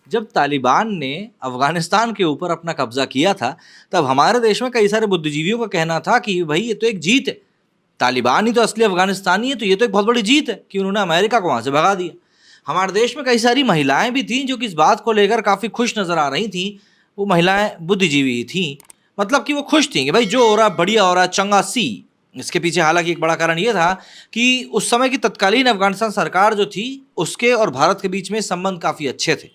जब तालिबान ने अफगानिस्तान के ऊपर अपना कब्जा किया था, तब हमारे देश में कई सारे बुद्धिजीवियों का कहना था कि भाई ये तो एक जीत है, तालिबान ही तो असली अफगानिस्तानी है, तो ये तो एक बहुत बड़ी जीत है कि उन्होंने अमेरिका को वहां से भगा दिया। हमारे देश में कई सारी महिलाएं भी थीं जो कि इस बात को लेकर काफी खुश नजर आ रही थीं। वो महिलाएं बुद्धिजीवी थीं, मतलब कि वो खुश थीं कि भाई जो हो रहा बढ़िया हो रहा, चंगा सी। इसके पीछे हालांकि एक बड़ा कारण ये था कि उस समय की तत्कालीन अफगानिस्तान सरकार जो थी, उसके और भारत के बीच में संबंध काफी अच्छे थे,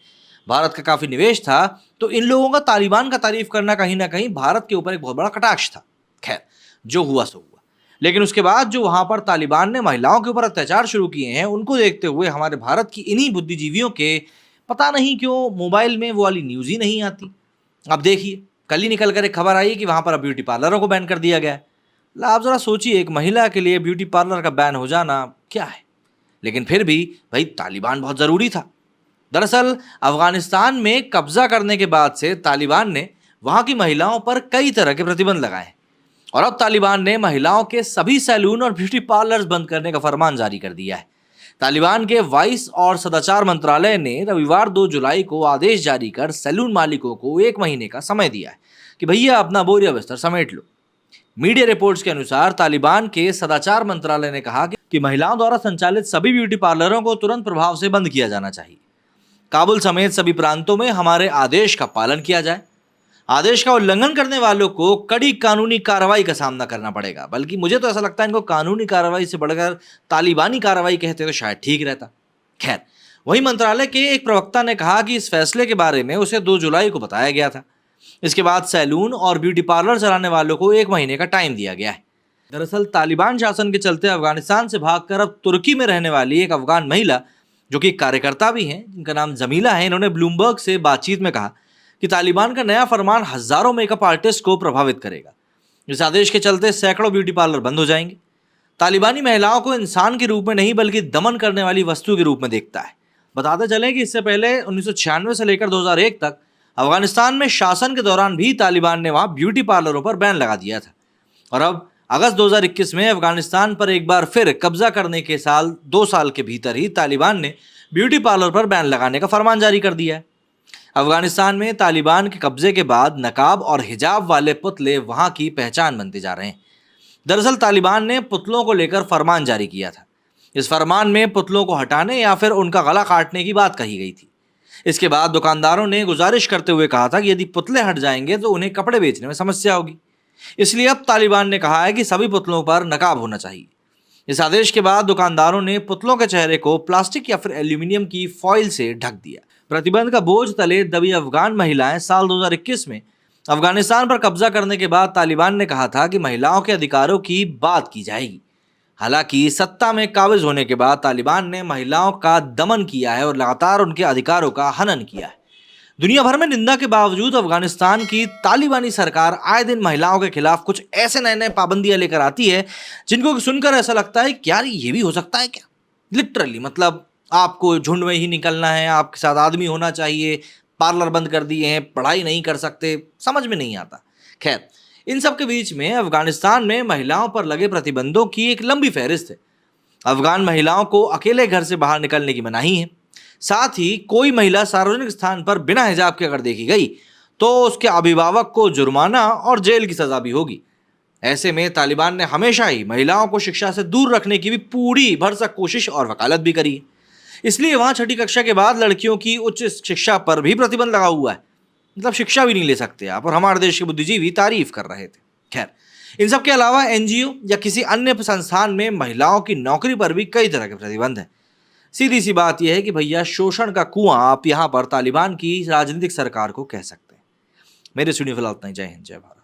भारत का काफी निवेश था, तो इन लोगों का तालिबान का तारीफ करना कहीं ना कहीं भारत के ऊपर एक बहुत बड़ा कटाक्ष था। खैर, जो हुआ सो हुआ। लेकिन उसके बाद जो वहां पर तालिबान ने महिलाओं के ऊपर अत्याचार शुरू किए हैं, उनको देखते हुए हमारे भारत की इन्हीं बुद्धिजीवियों के पता नहीं क्यों मोबाइल में वो वाली न्यूज ही नहीं आती। अब देखिए, कल ही निकल कर एक खबर आई कि वहां पर अब ब्यूटी पार्लरों को बैन कर दिया गया है। आप जरा सोचिए, एक महिला के लिए ब्यूटी पार्लर का बैन हो जाना क्या है। लेकिन फिर भी भाई तालिबान बहुत जरूरी था। दरअसल अफगानिस्तान में कब्जा करने के बाद से तालिबान ने वहां की महिलाओं पर कई तरह के प्रतिबंध लगाए और अब तालिबान ने महिलाओं के सभी सैलून और ब्यूटी पार्लर्स बंद करने का फरमान जारी कर दिया है। तालिबान के वाइस और सदाचार मंत्रालय ने रविवार 2 जुलाई को आदेश जारी कर सैलून मालिकों को 1 महीने का समय दिया है कि भैया अपना बोरिया बिस्तर समेट लो। मीडिया रिपोर्ट्स के अनुसार तालिबान के सदाचार मंत्रालय ने कहा कि महिलाओं द्वारा संचालित सभी ब्यूटी पार्लरों को तुरंत प्रभाव से बंद किया जाना चाहिए। काबुल समेत सभी प्रांतों में हमारे आदेश का पालन किया जाए। आदेश का उल्लंघन करने वालों को कड़ी कानूनी कार्रवाई का सामना करना पड़ेगा। बल्कि मुझे तो ऐसा लगता है इनको कानूनी कार्रवाई से बढ़कर तालिबानी कार्रवाई कहते तो शायद ठीक रहता। खैर, वहीं मंत्रालय के एक प्रवक्ता ने कहा कि इस फैसले के बारे में उसे 2 जुलाई को बताया गया था। इसके बाद सैलून और ब्यूटी पार्लर चलाने वालों को 1 महीने का टाइम दिया गया है। दरअसल तालिबान शासन के चलते अफगानिस्तान से भागकर अब तुर्की में रहने वाली एक अफगान महिला, जो कि कार्यकर्ता भी हैं, जिनका नाम जमीला है, इन्होंने ब्लूमबर्ग से बातचीत में कहा कि तालिबान का नया फरमान हजारों मेकअप आर्टिस्ट को प्रभावित करेगा। इस आदेश के चलते सैकड़ों ब्यूटी पार्लर बंद हो जाएंगे। तालिबानी महिलाओं को इंसान के रूप में नहीं बल्कि दमन करने वाली वस्तु के रूप में देखता है। बताते चलें कि इससे पहले 1996 से लेकर 2001 तक अफगानिस्तान में शासन के दौरान भी तालिबान ने वहां ब्यूटी पार्लरों पर बैन लगा दिया था और अब अगस्त 2021 में अफगानिस्तान पर एक बार फिर कब्जा करने के 2 साल के भीतर ही तालिबान ने ब्यूटी पार्लर पर बैन लगाने का फरमान जारी कर दिया है। अफगानिस्तान में तालिबान के कब्जे के बाद नकाब और हिजाब वाले पुतले वहां की पहचान बनते जा रहे हैं। दरअसल तालिबान ने पुतलों को लेकर फरमान जारी किया था। इस फरमान में पुतलों को हटाने या फिर उनका गला काटने की बात कही गई थी। इसके बाद दुकानदारों ने गुजारिश करते हुए कहा था कि यदि पुतले हट जाएंगे तो उन्हें कपड़े बेचने में समस्या होगी। इसलिए अब तालिबान ने कहा है कि सभी पुतलों पर नकाब होना चाहिए। इस आदेश के बाद दुकानदारों ने पुतलों के चेहरे को प्लास्टिक या फिर एल्यूमिनियम की फॉइल से ढक दिया। प्रतिबंध का बोझ तले दबी अफगान महिलाएं साल 2021 में अफगानिस्तान पर कब्जा करने के बाद तालिबान ने कहा था कि महिलाओं के अधिकारों की बात की जाएगी। हालांकि सत्ता में काबिज होने के बाद तालिबान ने महिलाओं का दमन किया है और लगातार उनके अधिकारों का हनन किया है। दुनिया भर में निंदा के बावजूद अफगानिस्तान की तालिबानी सरकार आए दिन महिलाओं के खिलाफ कुछ ऐसे नए नए पाबंदियां लेकर आती है जिनको सुनकर ऐसा लगता है कि यार ये भी हो सकता है क्या। लिटरली, मतलब आपको झुंड में ही निकलना है, आपके साथ आदमी होना चाहिए, पार्लर बंद कर दिए हैं, पढ़ाई नहीं कर सकते, समझ में नहीं आता। खैर, इन सब के बीच में अफगानिस्तान में महिलाओं पर लगे प्रतिबंधों की एक लंबी फहरिस्त है। अफगान महिलाओं को अकेले घर से बाहर निकलने की मनाही है। साथ ही कोई महिला सार्वजनिक स्थान पर बिना हिजाब के अगर देखी गई तो उसके अभिभावक को जुर्माना और जेल की सजा भी होगी। ऐसे में तालिबान ने हमेशा ही महिलाओं को शिक्षा से दूर रखने की भी पूरी भरसक कोशिश और वकालत भी करी है। इसलिए वहां 6ठी कक्षा के बाद लड़कियों की उच्च शिक्षा पर भी प्रतिबंध लगा हुआ है। मतलब शिक्षा भी नहीं ले सकते आप, और हमारे देश के बुद्धिजीवी तारीफ कर रहे थे। खैर, इन सब के अलावा एनजीओ या किसी अन्य संस्थान में महिलाओं की नौकरी पर भी कई तरह के प्रतिबंध हैं। सीधी सी बात यह है कि भैया शोषण का कुआं आप यहाँ पर तालिबान की राजनीतिक सरकार को कह सकते हैं। मेरे सुनिए फिलहाल इतना ही। जय हिंद, जय भारत।